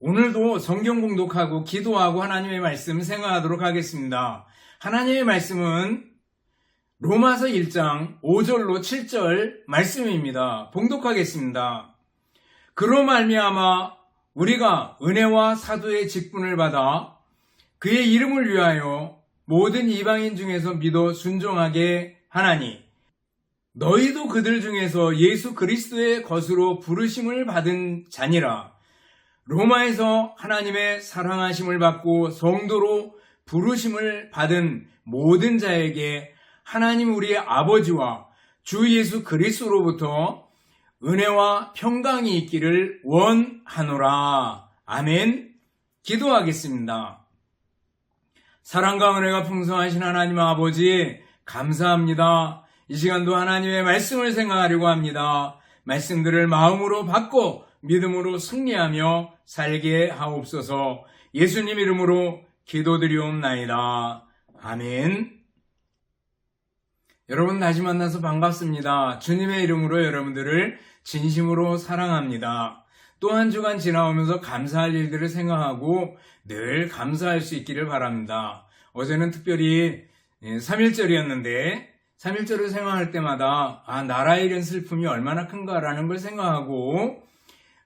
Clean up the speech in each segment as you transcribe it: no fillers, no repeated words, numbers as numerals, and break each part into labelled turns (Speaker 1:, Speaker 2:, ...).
Speaker 1: 오늘도 성경 공독하고 기도하고 하나님의 말씀 생각하도록 하겠습니다. 하나님의 말씀은 로마서 1장 5절로 7절 말씀입니다. 봉독하겠습니다. 그로 말미암아 우리가 은혜와 사도의 직분을 받아 그의 이름을 위하여 모든 이방인 중에서 믿어 순종하게 하나니 너희도 그들 중에서 예수 그리스도의 것으로 부르심을 받은 자니라. 로마에서 하나님의 사랑하심을 받고 성도로 부르심을 받은 모든 자에게 하나님 우리의 아버지와 주 예수 그리스도로부터 은혜와 평강이 있기를 원하노라. 아멘. 기도하겠습니다. 사랑과 은혜가 풍성하신 하나님 아버지 감사합니다. 이 시간도 하나님의 말씀을 생각하려고 합니다. 말씀들을 마음으로 받고 믿음으로 승리하며 살게 하옵소서. 예수님 이름으로 기도드리옵나이다. 아멘. 여러분 다시 만나서 반갑습니다. 주님의 이름으로 여러분들을 진심으로 사랑합니다. 또 한 주간 지나오면서 감사할 일들을 생각하고 늘 감사할 수 있기를 바랍니다. 어제는 특별히 3.1절이었는데 3.1절을 생각할 때마다 나라에 이른 슬픔이 얼마나 큰가라는 걸 생각하고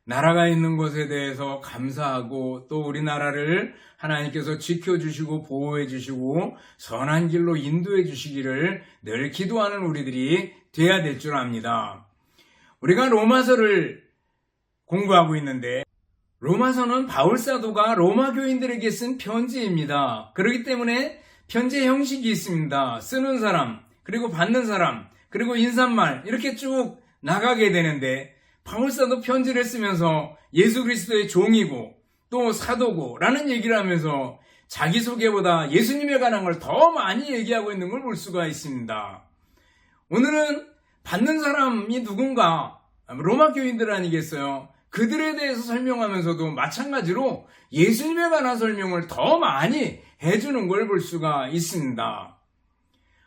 Speaker 1: 나라가 있는 것에 대해서 감사하고 또 우리나라를 하나님께서 지켜주시고 보호해주시고 선한 길로 인도해 주시기를 늘 기도하는 우리들이 돼야 될 줄 압니다. 우리가 로마서를 공부하고 있는데 로마서는 바울사도가 로마 교인들에게 쓴 편지입니다. 그렇기 때문에 편지의 형식이 있습니다. 쓰는 사람, 그리고 받는 사람, 그리고 인사말 이렇게 쭉 나가게 되는데 바울사도 편지를 쓰면서 예수 그리스도의 종이고 또 사도고 라는 얘기를 하면서 자기소개보다 예수님에 관한 걸 더 많이 얘기하고 있는 걸 볼 수가 있습니다. 오늘은 받는 사람이 누군가 로마 교인들 아니겠어요? 그들에 대해서 설명하면서도 마찬가지로 예수님에 관한 설명을 더 많이 해주는 걸 볼 수가 있습니다.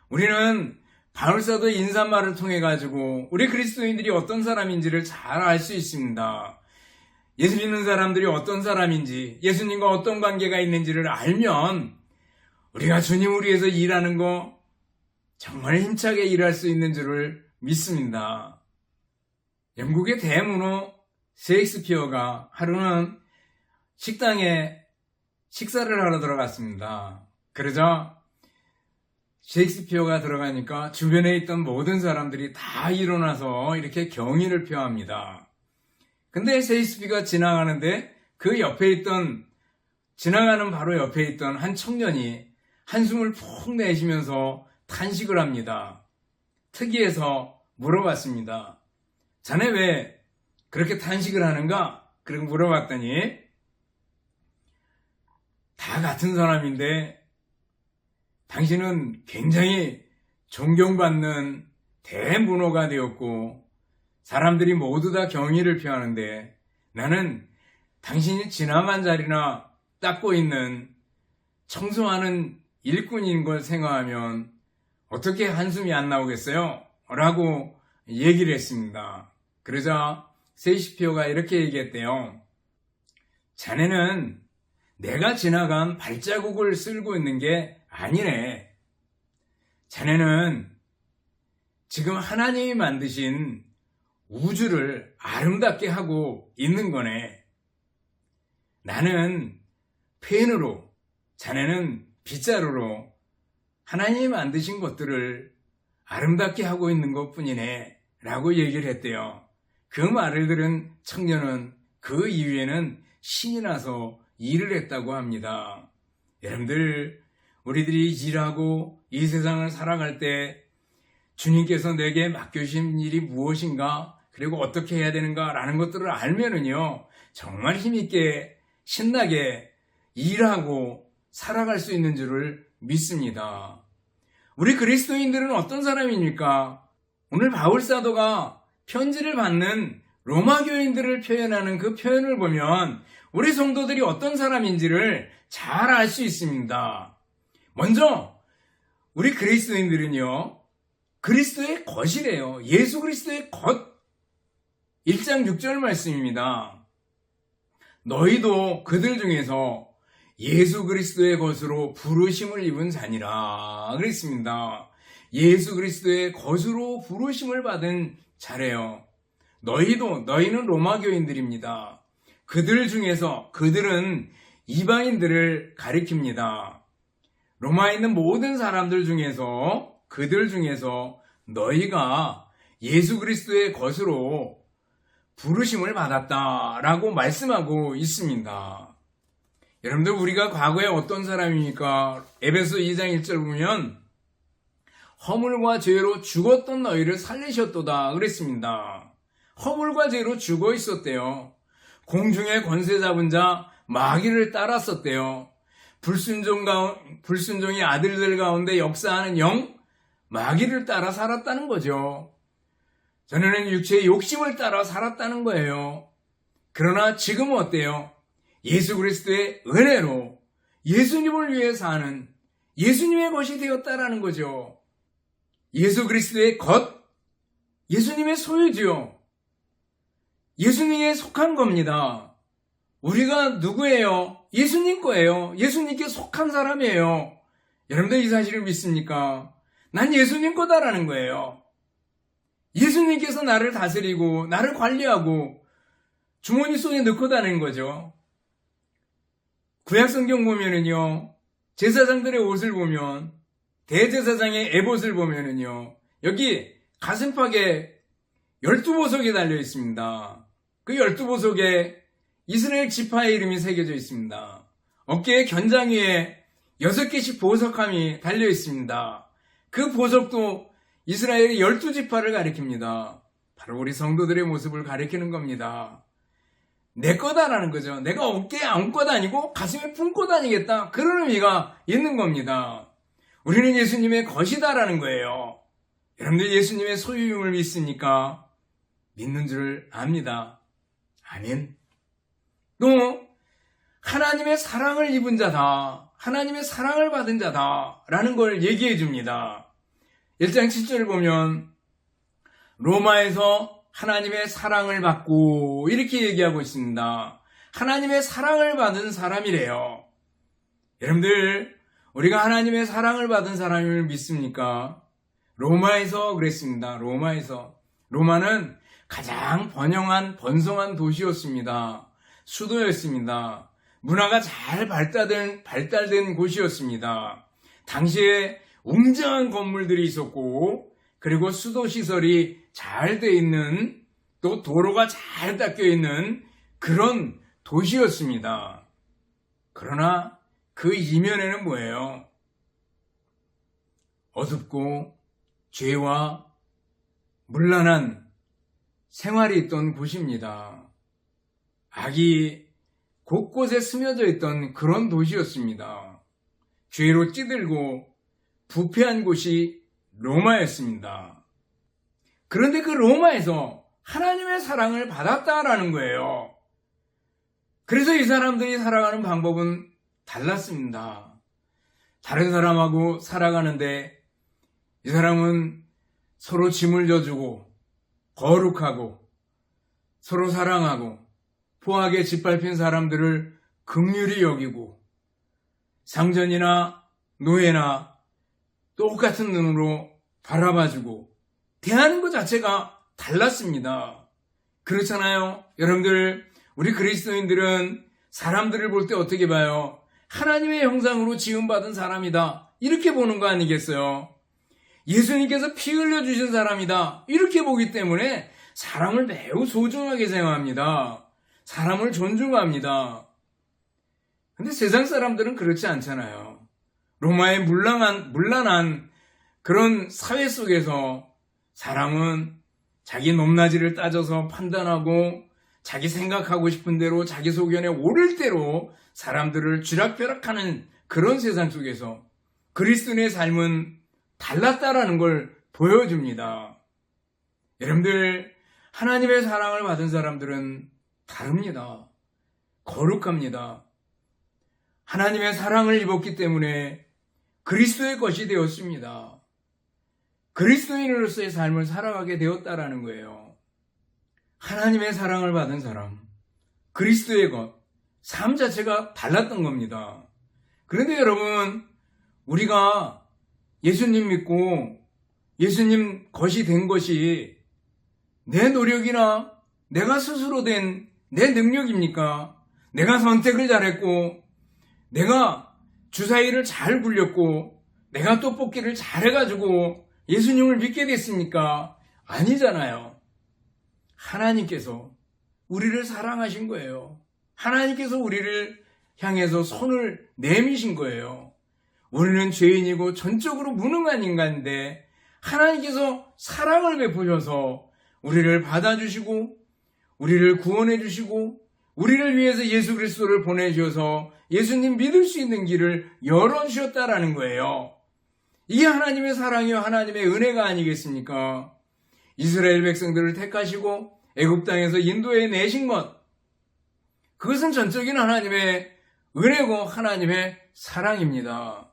Speaker 1: 우리는 바울사도의 인사말을 통해 가지고 우리 그리스도인들이 어떤 사람인지를 잘 알 수 있습니다. 예수 믿는 사람들이 어떤 사람인지, 예수님과 어떤 관계가 있는지를 알면 우리가 주님을 위해서 일하는 거 정말 힘차게 일할 수 있는 줄을 믿습니다. 영국의 대문호 셰익스피어가 하루는 식당에 식사를 하러 들어갔습니다. 그러자 셰익스피어가 들어가니까 주변에 있던 모든 사람들이 다 일어나서 이렇게 경의를 표합니다. 근데 셰익스피어가 지나가는데 그 옆에 지나가는 바로 옆에 있던 한 청년이 한숨을 푹 내쉬면서 탄식을 합니다. 특이해서 물어봤습니다. 자네 왜 그렇게 탄식을 하는가? 그렇게 물어봤더니 다 같은 사람인데 당신은 굉장히 존경받는 대문호가 되었고 사람들이 모두 다 경의를 표하는데 나는 당신이 지나간 자리나 닦고 있는 청소하는 일꾼인 걸 생각하면 어떻게 한숨이 안 나오겠어요? 라고 얘기를 했습니다. 그러자 셰익스피어가 이렇게 얘기했대요. 자네는 내가 지나간 발자국을 쓸고 있는 게 아니네. 자네는 지금 하나님이 만드신 우주를 아름답게 하고 있는 거네. 나는 펜으로, 자네는 빗자루로 하나님이 만드신 것들을 아름답게 하고 있는 것 뿐이네. 라고 얘기를 했대요. 그 말을 들은 청년은 그 이후에는 신이 나서 일을 했다고 합니다. 여러분들, 우리들이 일하고 이 세상을 살아갈 때 주님께서 내게 맡겨주신 일이 무엇인가, 그리고 어떻게 해야 되는가 라는 것들을 알면은요, 정말 힘있게 신나게 일하고 살아갈 수 있는 줄을 믿습니다. 우리 그리스도인들은 어떤 사람입니까? 오늘 바울사도가 편지를 받는 로마 교인들을 표현하는 그 표현을 보면 우리 성도들이 어떤 사람인지를 잘 알 수 있습니다. 먼저 우리 그리스도인들은요, 그리스도의 것이래요. 예수 그리스도의 것. 1장 6절 말씀입니다. 너희도 그들 중에서 예수 그리스도의 것으로 부르심을 입은 자니라 그랬습니다. 예수 그리스도의 것으로 부르심을 받은 자래요. 너희는 로마 교인들입니다. 그들 중에서, 그들은 이방인들을 가리킵니다. 로마에 있는 모든 사람들 중에서, 그들 중에서 너희가 예수 그리스도의 것으로 부르심을 받았다라고 말씀하고 있습니다. 여러분들, 우리가 과거에 어떤 사람입니까? 에베소 2장 1절 보면 허물과 죄로 죽었던 너희를 살리셨도다 그랬습니다. 허물과 죄로 죽어 있었대요. 공중의 권세 잡은 자 마귀를 따랐었대요. 불순종의 아들들 가운데 역사하는 영 마귀를 따라 살았다는 거죠. 전에는 육체의 욕심을 따라 살았다는 거예요. 그러나 지금은 어때요? 예수 그리스도의 은혜로 예수님을 위해 사는 예수님의 것이 되었다라는 거죠. 예수 그리스도의 것, 예수님의 소유지요. 예수님에 속한 겁니다. 우리가 누구예요? 예수님 거예요. 예수님께 속한 사람이에요. 여러분들 이 사실을 믿습니까? 난 예수님 거다라는 거예요. 예수님께서 나를 다스리고 나를 관리하고 주머니 속에 넣고 다니는 거죠. 구약성경 보면은요, 제사장들의 옷을 보면, 대제사장의 에봇을 보면은요, 여기 가슴팍에 12보석이 달려 있습니다. 그 12보석에 이스라엘 지파의 이름이 새겨져 있습니다. 어깨에 견장 위에 6개씩 보석함이 달려 있습니다. 그 보석도 이스라엘의 12지파를 가리킵니다. 바로 우리 성도들의 모습을 가리키는 겁니다. 내 거다라는 거죠. 내가 어깨에 안고 다니고 가슴에 품고 다니겠다. 그런 의미가 있는 겁니다. 우리는 예수님의 것이다라는 거예요. 여러분들 예수님의 소유임을 믿습니까? 믿는 줄 압니다. 아멘. 또 하나님의 사랑을 입은 자다. 하나님의 사랑을 받은 자다라는 걸 얘기해 줍니다. 1장 7절을 보면 로마에서 하나님의 사랑을 받고 이렇게 얘기하고 있습니다. 하나님의 사랑을 받은 사람이래요. 여러분들, 우리가 하나님의 사랑을 받은 사람임을 믿습니까? 로마에서 그랬습니다. 로마는 가장 번성한 도시였습니다. 수도였습니다. 문화가 잘 발달된 곳이었습니다. 당시에 웅장한 건물들이 있었고, 그리고 수도시설이 잘 돼 있는, 또 도로가 잘 닦여 있는 그런 도시였습니다. 그러나 그 이면에는 뭐예요? 어둡고 죄와 문란한 생활이 있던 곳입니다. 악이 곳곳에 스며져 있던 그런 도시였습니다. 죄로 찌들고 부패한 곳이 로마였습니다. 그런데 그 로마에서 하나님의 사랑을 받았다라는 거예요. 그래서 이 사람들이 살아가는 방법은 달랐습니다. 다른 사람하고 살아가는데 이 사람은 서로 짐을 져주고 거룩하고 서로 사랑하고 포악에 짓밟힌 사람들을 긍휼히 여기고 상전이나 노예나 똑같은 눈으로 바라봐주고 대하는 것 자체가 달랐습니다. 그렇잖아요. 여러분들, 우리 그리스도인들은 사람들을 볼 때 어떻게 봐요? 하나님의 형상으로 지음받은 사람이다, 이렇게 보는 거 아니겠어요? 예수님께서 피 흘려주신 사람이다, 이렇게 보기 때문에 사람을 매우 소중하게 생각합니다. 사람을 존중합니다. 근데 세상 사람들은 그렇지 않잖아요. 로마의 문란한 그런 사회 속에서 사람은 자기 높낮이를 따져서 판단하고 자기 생각하고 싶은 대로 자기 소견에 오를 대로 사람들을 쥐락펴락하는 그런 세상 속에서 그리스도인의 삶은 달랐다라는 걸 보여줍니다. 여러분들, 하나님의 사랑을 받은 사람들은 다릅니다. 거룩합니다. 하나님의 사랑을 입었기 때문에 그리스도의 것이 되었습니다. 그리스도인으로서의 삶을 살아가게 되었다라는 거예요. 하나님의 사랑을 받은 사람, 그리스도의 것, 삶 자체가 달랐던 겁니다. 그런데 여러분, 우리가 예수님 믿고 예수님 것이 된 것이 내 노력이나 내가 스스로 된 내 능력입니까? 내가 선택을 잘했고, 내가 주사위를 잘 굴렸고, 내가 떡볶이를 잘해가지고 예수님을 믿게 됐습니까? 아니잖아요. 하나님께서 우리를 사랑하신 거예요. 하나님께서 우리를 향해서 손을 내미신 거예요. 우리는 죄인이고 전적으로 무능한 인간인데 하나님께서 사랑을 베푸셔서 우리를 받아주시고 우리를 구원해 주시고 우리를 위해서 예수 그리스도를 보내주셔서 예수님 믿을 수 있는 길을 열어주셨다라는 거예요. 이게 하나님의 사랑이요 하나님의 은혜가 아니겠습니까? 이스라엘 백성들을 택하시고 애굽 땅에서 인도해 내신 것, 그것은 전적인 하나님의 은혜고 하나님의 사랑입니다.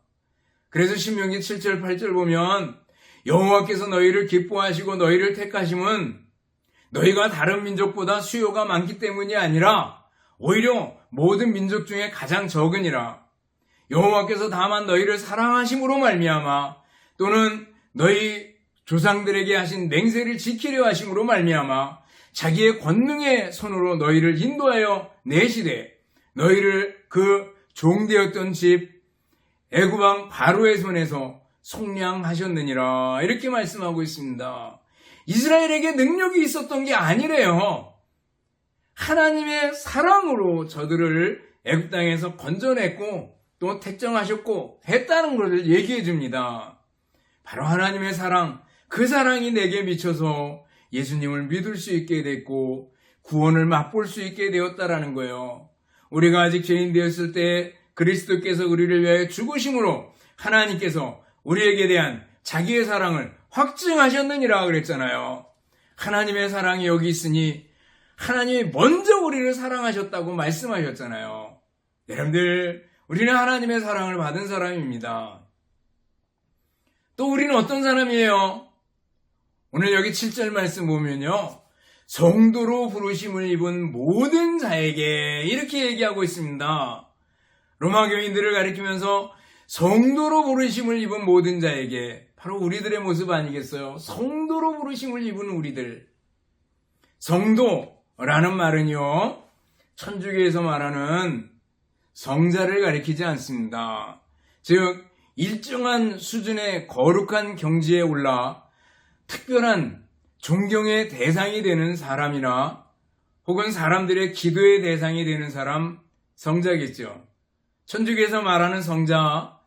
Speaker 1: 그래서 신명기 7절 8절 보면 여호와께서 너희를 기뻐하시고 너희를 택하심은 너희가 다른 민족보다 수요가 많기 때문이 아니라 오히려 모든 민족 중에 가장 적으니라. 여호와께서 다만 너희를 사랑하심으로 말미암아 또는 너희 조상들에게 하신 맹세를 지키려 하심으로 말미암아 자기의 권능의 손으로 너희를 인도하여 내시되 너희를 그 종되었던 집 애굽 왕 바로의 손에서 속량하셨느니라. 이렇게 말씀하고 있습니다. 이스라엘에게 능력이 있었던 게 아니래요. 하나님의 사랑으로 저들을 애굽 땅에서 건져냈고 또 택정하셨고 했다는 것을 얘기해 줍니다. 바로 하나님의 사랑, 그 사랑이 내게 미쳐서 예수님을 믿을 수 있게 됐고 구원을 맛볼 수 있게 되었다라는 거예요. 우리가 아직 죄인 되었을 때 그리스도께서 우리를 위하여 죽으심으로 하나님께서 우리에게 대한 자기의 사랑을 확증하셨느니라 그랬잖아요. 하나님의 사랑이 여기 있으니 하나님이 먼저 우리를 사랑하셨다고 말씀하셨잖아요. 여러분들, 우리는 하나님의 사랑을 받은 사람입니다. 또 우리는 어떤 사람이에요? 오늘 여기 7절 말씀 보면요, 성도로 부르심을 입은 모든 자에게 이렇게 얘기하고 있습니다. 로마 교인들을 가리키면서 성도로 부르심을 입은 모든 자에게, 바로 우리들의 모습 아니겠어요? 성도로 부르심을 입은 우리들. 성도라는 말은요, 천주교에서 말하는 성자를 가리키지 않습니다. 즉 일정한 수준의 거룩한 경지에 올라 특별한 존경의 대상이 되는 사람이나 혹은 사람들의 기도의 대상이 되는 사람, 성자겠죠. 천주교에서 말하는 성자,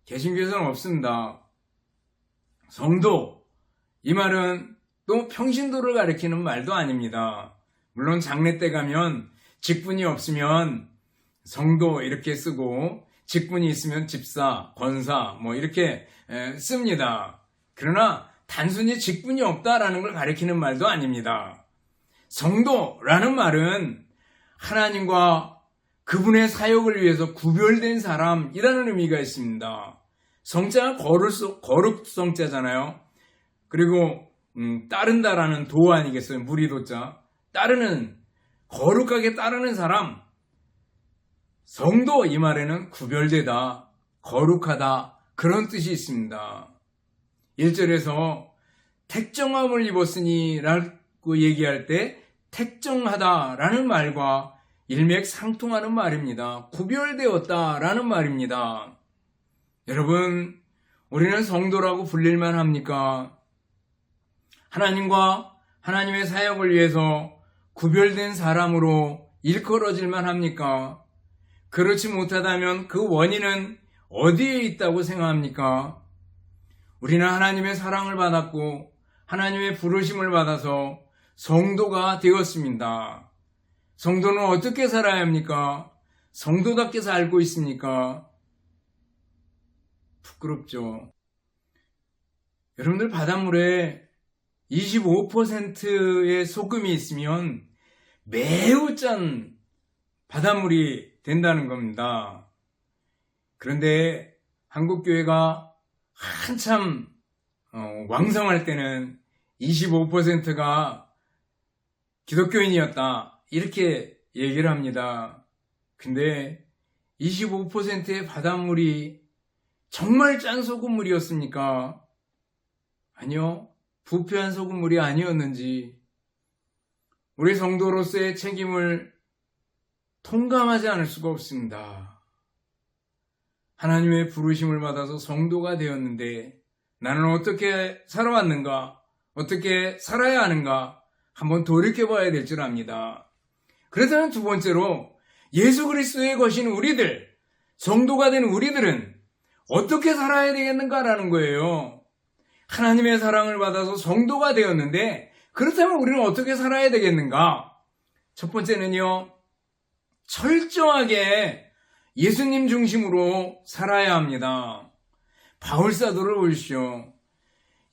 Speaker 1: 개신교에서는 없습니다. 성도, 이 말은 또 평신도를 가리키는 말도 아닙니다. 물론 장례 때 가면 직분이 없으면 성도 이렇게 쓰고 직분이 있으면 집사, 권사 뭐 이렇게 씁니다. 그러나 단순히 직분이 없다라는 걸 가리키는 말도 아닙니다. 성도라는 말은 하나님과 그분의 사역을 위해서 구별된 사람이라는 의미가 있습니다. 성자가 거룩 성자잖아요. 그리고 따른다라는 도 아니겠어요? 무리도자. 따르는, 거룩하게 따르는 사람. 성도, 이 말에는 구별되다, 거룩하다, 그런 뜻이 있습니다. 1절에서 택정함을 입었으니 라고 얘기할 때 택정하다라는 말과 일맥상통하는 말입니다. 구별되었다라는 말입니다. 여러분, 우리는 성도라고 불릴만 합니까? 하나님과 하나님의 사역을 위해서 구별된 사람으로 일컬어질만 합니까? 그렇지 못하다면 그 원인은 어디에 있다고 생각합니까? 우리는 하나님의 사랑을 받았고 하나님의 부르심을 받아서 성도가 되었습니다. 성도는 어떻게 살아야 합니까? 성도답게 살고 있습니까? 부끄럽죠. 여러분들, 바닷물에 25%의 소금이 있으면 매우 짠 바닷물이 된다는 겁니다. 그런데 한국교회가 한참 왕성할 때는 25%가 기독교인이었다, 이렇게 얘기를 합니다. 근데 25%의 바닷물이 정말 짠 소금물이었습니까? 아니요. 부패한 소금물이 아니었는지 우리 성도로서의 책임을 통감하지 않을 수가 없습니다. 하나님의 부르심을 받아서 성도가 되었는데 나는 어떻게 살아왔는가? 어떻게 살아야 하는가? 한번 돌이켜봐야 될 줄 압니다. 그렇다면 두 번째로 예수 그리스도의 것인 우리들, 성도가 된 우리들은 어떻게 살아야 되겠는가라는 거예요. 하나님의 사랑을 받아서 성도가 되었는데 그렇다면 우리는 어떻게 살아야 되겠는가? 첫 번째는요, 철저하게 예수님 중심으로 살아야 합니다. 바울 사도를 보십시오.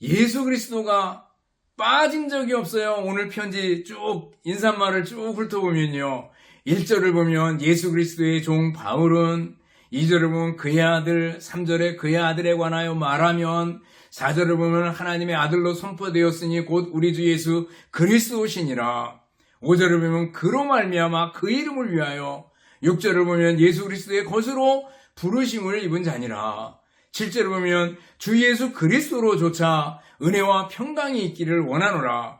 Speaker 1: 예수 그리스도가 빠진 적이 없어요. 오늘 편지 쭉 인사말을 쭉 훑어보면요. 1절을 보면 예수 그리스도의 종 바울은, 2절을 보면 그의 아들, 3절에 그의 아들에 관하여 말하면, 4절을 보면 하나님의 아들로 선포되었으니 곧 우리 주 예수 그리스도시니라. 5절을 보면 그로 말미암아 그 이름을 위하여, 6절을 보면 예수 그리스도의 것으로 부르심을 입은 자니라. 7절을 보면 주 예수 그리스도로조차 은혜와 평강이 있기를 원하노라.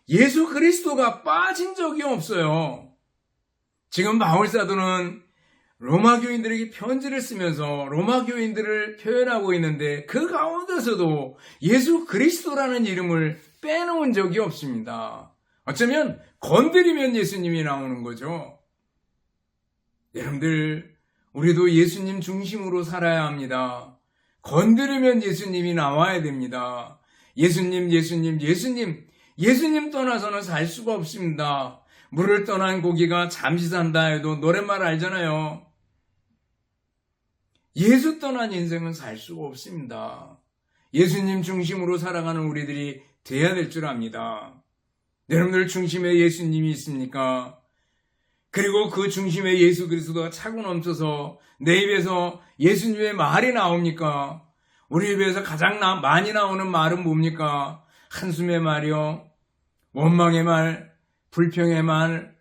Speaker 1: 예수 그리스도가 빠진 적이 없어요. 지금 바울 사도는 로마 교인들에게 편지를 쓰면서 로마 교인들을 표현하고 있는데 그 가운데서도 예수 그리스도라는 이름을 빼놓은 적이 없습니다. 어쩌면 건드리면 예수님이 나오는 거죠. 여러분들, 우리도 예수님 중심으로 살아야 합니다. 건드리면 예수님이 나와야 됩니다. 예수님 떠나서는 살 수가 없습니다. 물을 떠난 고기가 잠시 산다 해도 노랫말 알잖아요. 예수 떠난 인생은 살 수가 없습니다. 예수님 중심으로 살아가는 우리들이 돼야 될 줄 압니다. 여러분들 중심에 예수님이 있습니까? 그리고 그 중심에 예수 그리스도가 차고 넘쳐서 내 입에서 예수님의 말이 나옵니까? 우리 입에서 가장 많이 나오는 말은 뭡니까? 한숨의 말이요, 원망의 말, 불평의 말,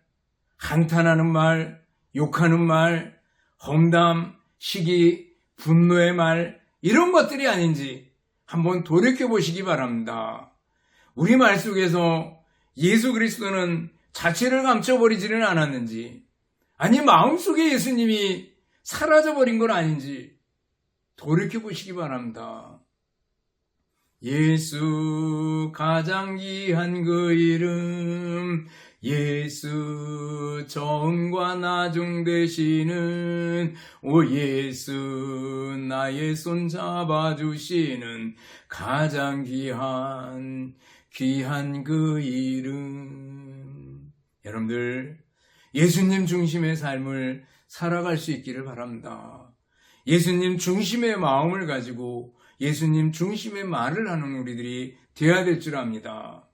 Speaker 1: 한탄하는 말, 욕하는 말, 험담, 시기, 분노의 말, 이런 것들이 아닌지 한번 돌이켜보시기 바랍니다. 우리 말 속에서 예수 그리스도는 자체를 감춰버리지는 않았는지, 아니 마음속에 예수님이 사라져버린 건 아닌지 돌이켜보시기 바랍니다. 예수 가장 귀한 그 이름, 예수 정과 나중 되시는, 오 예수 나의 손 잡아주시는 가장 귀한 그 이름. 여러분들, 예수님 중심의 삶을 살아갈 수 있기를 바랍니다. 예수님 중심의 마음을 가지고 예수님 중심의 말을 하는 우리들이 되어야 될 줄 압니다.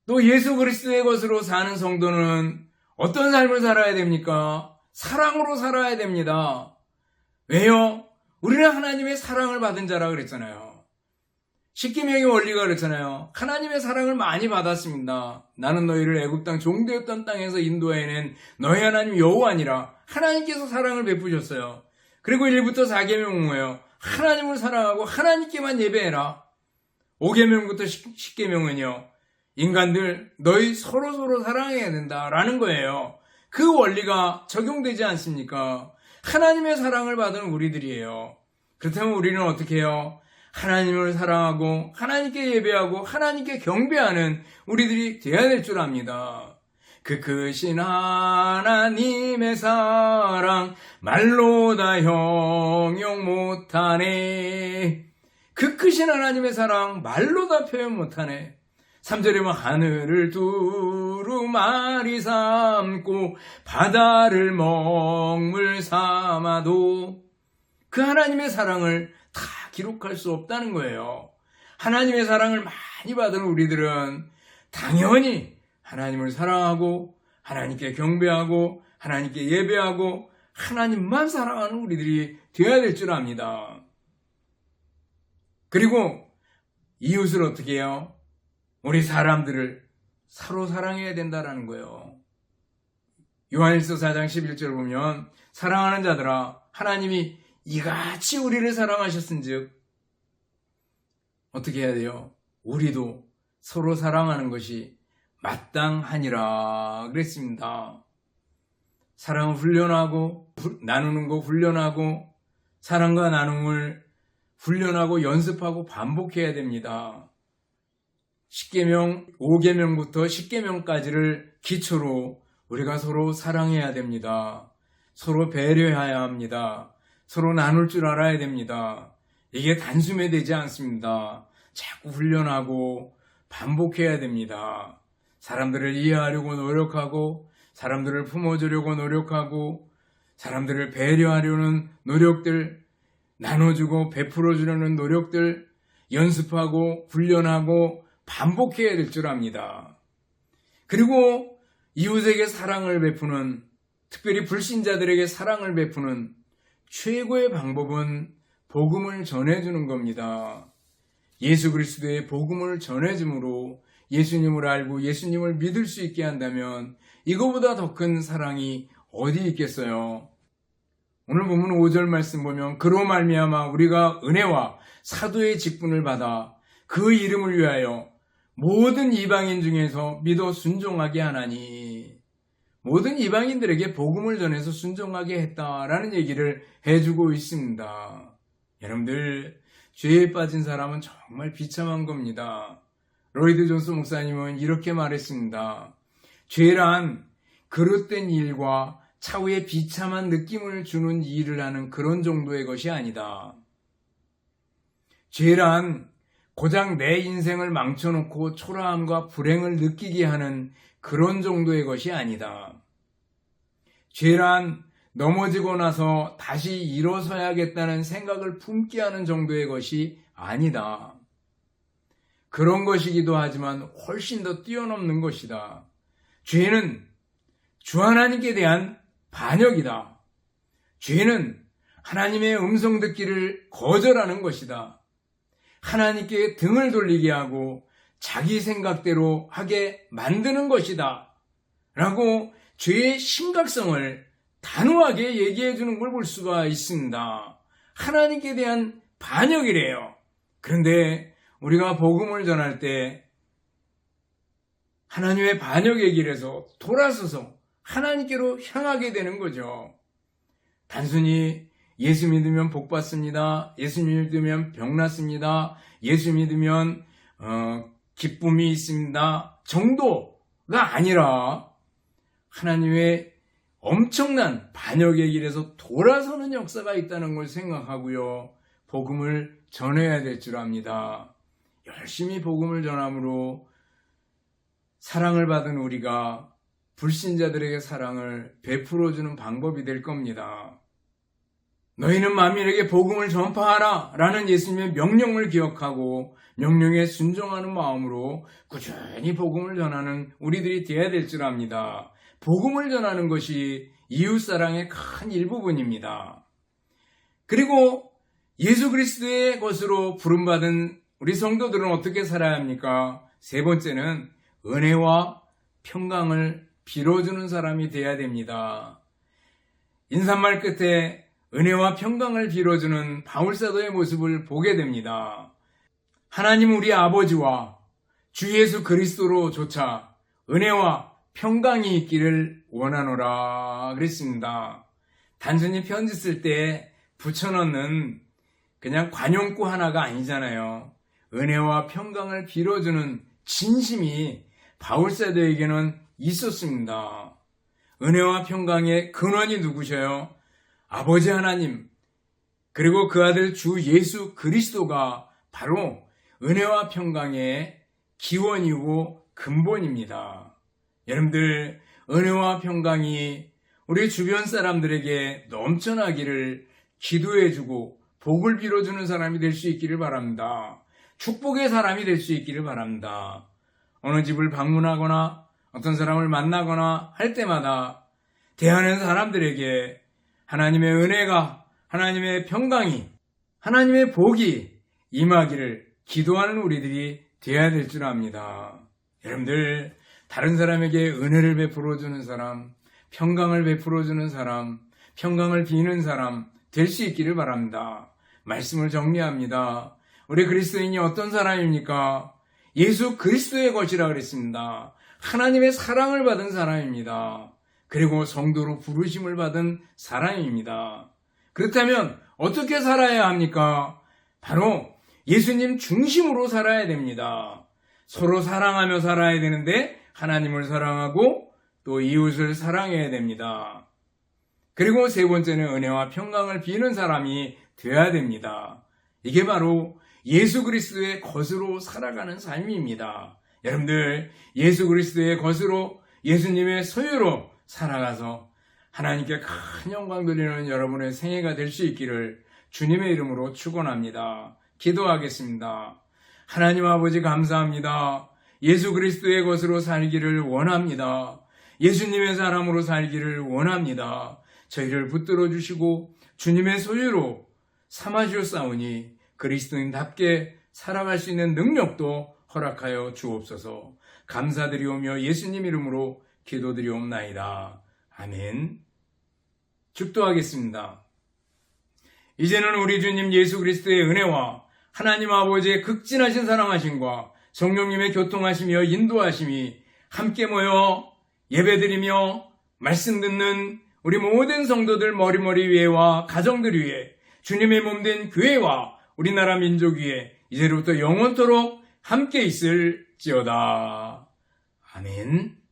Speaker 1: 또 예수 그리스도의 것으로 사는 성도는 어떤 삶을 살아야 됩니까? 사랑으로 살아야 됩니다. 왜요? 우리는 하나님의 사랑을 받은 자라 그랬잖아요. 십계명의 원리가 그랬잖아요. 하나님의 사랑을 많이 받았습니다. 나는 너희를 애굽 땅 종되었던 땅에서 인도해낸 너희 하나님 여호와니라. 하나님께서 사랑을 베푸셨어요. 그리고 1부터 4계명은 뭐예요? 하나님을 사랑하고 하나님께만 예배해라. 5계명부터 10계명은요, 인간들 너희 서로 사랑해야 된다라는 거예요. 그 원리가 적용되지 않습니까? 하나님의 사랑을 받은 우리들이에요. 그렇다면 우리는 어떻게 해요? 하나님을 사랑하고 하나님께 예배하고 하나님께 경배하는 우리들이 되어야 될 줄 압니다. 그 크신 하나님의 사랑 말로 다 형용 못하네. 그 크신 하나님의 사랑 말로 다 표현 못하네. 3절에 보면 하늘을 두루마리 삼고 바다를 먹물 삼아도 그 하나님의 사랑을 다 기록할 수 없다는 거예요. 하나님의 사랑을 많이 받은 우리들은 당연히 하나님을 사랑하고 하나님께 경배하고 하나님께 예배하고 하나님만 사랑하는 우리들이 되어야 될 줄 압니다. 그리고 이웃을 어떻게 해요? 우리 사람들을 서로 사랑해야 된다는 거예요. 요한일서 4장 11절 보면 사랑하는 자들아 하나님이 이같이 우리를 사랑하셨은즉 어떻게 해야 돼요? 우리도 서로 사랑하는 것이 마땅하니라 그랬습니다. 사랑을 훈련하고 나누는 거 훈련하고 사랑과 나눔을 훈련하고 연습하고 반복해야 됩니다. 5계명부터 10계명까지를 기초로 우리가 서로 사랑해야 됩니다. 서로 배려해야 합니다. 서로 나눌 줄 알아야 됩니다. 이게 단숨에 되지 않습니다. 자꾸 훈련하고 반복해야 됩니다. 사람들을 이해하려고 노력하고 사람들을 품어주려고 노력하고 사람들을 배려하려는 노력들, 나눠주고 베풀어주려는 노력들 연습하고 훈련하고 반복해야 될 줄 압니다. 그리고 이웃에게 사랑을 베푸는, 특별히 불신자들에게 사랑을 베푸는 최고의 방법은 복음을 전해주는 겁니다. 예수 그리스도의 복음을 전해줌으로 예수님을 알고 예수님을 믿을 수 있게 한다면 이거보다 더 큰 사랑이 어디 있겠어요? 오늘 보면 5절 말씀 보면 그로 말미암아 우리가 은혜와 사도의 직분을 받아 그 이름을 위하여 모든 이방인 중에서 믿어 순종하게 하나니, 모든 이방인들에게 복음을 전해서 순종하게 했다라는 얘기를 해주고 있습니다. 여러분들, 죄에 빠진 사람은 정말 비참한 겁니다. 로이드 존스 목사님은 이렇게 말했습니다. 죄란 그릇된 일과 차후에 비참한 느낌을 주는 일을 하는 그런 정도의 것이 아니다. 죄란 고작 내 인생을 망쳐놓고 초라함과 불행을 느끼게 하는 그런 정도의 것이 아니다. 죄란 넘어지고 나서 다시 일어서야겠다는 생각을 품게 하는 정도의 것이 아니다. 그런 것이기도 하지만 훨씬 더 뛰어넘는 것이다. 죄는 주 하나님께 대한 반역이다. 죄는 하나님의 음성 듣기를 거절하는 것이다. 하나님께 등을 돌리게 하고 자기 생각대로 하게 만드는 것이다. 라고 죄의 심각성을 단호하게 얘기해 주는 걸 볼 수가 있습니다. 하나님께 대한 반역이래요. 그런데 우리가 복음을 전할 때 하나님의 반역의 길에서 돌아서서 하나님께로 향하게 되는 거죠. 단순히 예수 믿으면 복 받습니다. 예수 믿으면 병 낫습니다. 예수 믿으면 기쁨이 있습니다. 정도가 아니라 하나님의 엄청난 반역의 길에서 돌아서는 역사가 있다는 걸 생각하고요. 복음을 전해야 될 줄 압니다. 열심히 복음을 전함으로 사랑을 받은 우리가 불신자들에게 사랑을 베풀어주는 방법이 될 겁니다. 너희는 만민에게 복음을 전파하라 라는 예수님의 명령을 기억하고 명령에 순종하는 마음으로 꾸준히 복음을 전하는 우리들이 되어야 될 줄 압니다. 복음을 전하는 것이 이웃사랑의 큰 일부분입니다. 그리고 예수 그리스도의 것으로 부름받은 우리 성도들은 어떻게 살아야 합니까? 세 번째는 은혜와 평강을 빌어주는 사람이 되어야 됩니다. 인사말 끝에 은혜와 평강을 빌어주는 바울사도의 모습을 보게 됩니다. 하나님 우리 아버지와 주 예수 그리스도로조차 은혜와 평강이 있기를 원하노라 그랬습니다. 단순히 편지 쓸 때 붙여넣는 그냥 관용구 하나가 아니잖아요. 은혜와 평강을 빌어주는 진심이 바울사도에게는 있었습니다. 은혜와 평강의 근원이 누구셔요? 아버지 하나님, 그리고 그 아들 주 예수 그리스도가 바로 은혜와 평강의 기원이고 근본입니다. 여러분들, 은혜와 평강이 우리 주변 사람들에게 넘쳐나기를 기도해주고 복을 빌어주는 사람이 될 수 있기를 바랍니다. 축복의 사람이 될 수 있기를 바랍니다. 어느 집을 방문하거나 어떤 사람을 만나거나 할 때마다 대하는 사람들에게 하나님의 은혜가, 하나님의 평강이, 하나님의 복이 임하기를 기도하는 우리들이 되어야 될 줄 압니다. 여러분들, 다른 사람에게 은혜를 베풀어 주는 사람, 평강을 베풀어주는 사람, 평강을 비는 사람 될 수 있기를 바랍니다. 말씀을 정리합니다. 우리 그리스도인이 어떤 사람입니까? 예수 그리스도의 것이라 그랬습니다. 하나님의 사랑을 받은 사람입니다. 그리고 성도로 부르심을 받은 사람입니다. 그렇다면 어떻게 살아야 합니까? 바로 예수님 중심으로 살아야 됩니다. 서로 사랑하며 살아야 되는데 하나님을 사랑하고 또 이웃을 사랑해야 됩니다. 그리고 세 번째는 은혜와 평강을 비는 사람이 되어야 됩니다. 이게 바로 예수 그리스도의 것으로 살아가는 삶입니다. 여러분들 예수 그리스도의 것으로 예수님의 소유로 살아가서 하나님께 큰 영광 돌리는 여러분의 생애가 될 수 있기를 주님의 이름으로 축원합니다. 기도하겠습니다. 하나님 아버지 감사합니다. 예수 그리스도의 것으로 살기를 원합니다. 예수님의 사람으로 살기를 원합니다. 저희를 붙들어 주시고 주님의 소유로 삼아 주었사오니 그리스도인답게 살아갈 수 있는 능력도 허락하여 주옵소서. 감사드리오며 예수님 이름으로 기도드리옵나이다. 아멘. 축도하겠습니다. 이제는 우리 주님 예수 그리스도의 은혜와 하나님 아버지의 극진하신 사랑하심과 성령님의 교통하시며 인도하심이 함께 모여 예배드리며 말씀 듣는 우리 모든 성도들 머리머리 위에와 가정들 위에 주님의 몸된 교회와 우리나라 민족 위에 이제로부터 영원토록 함께 있을지어다. 아멘.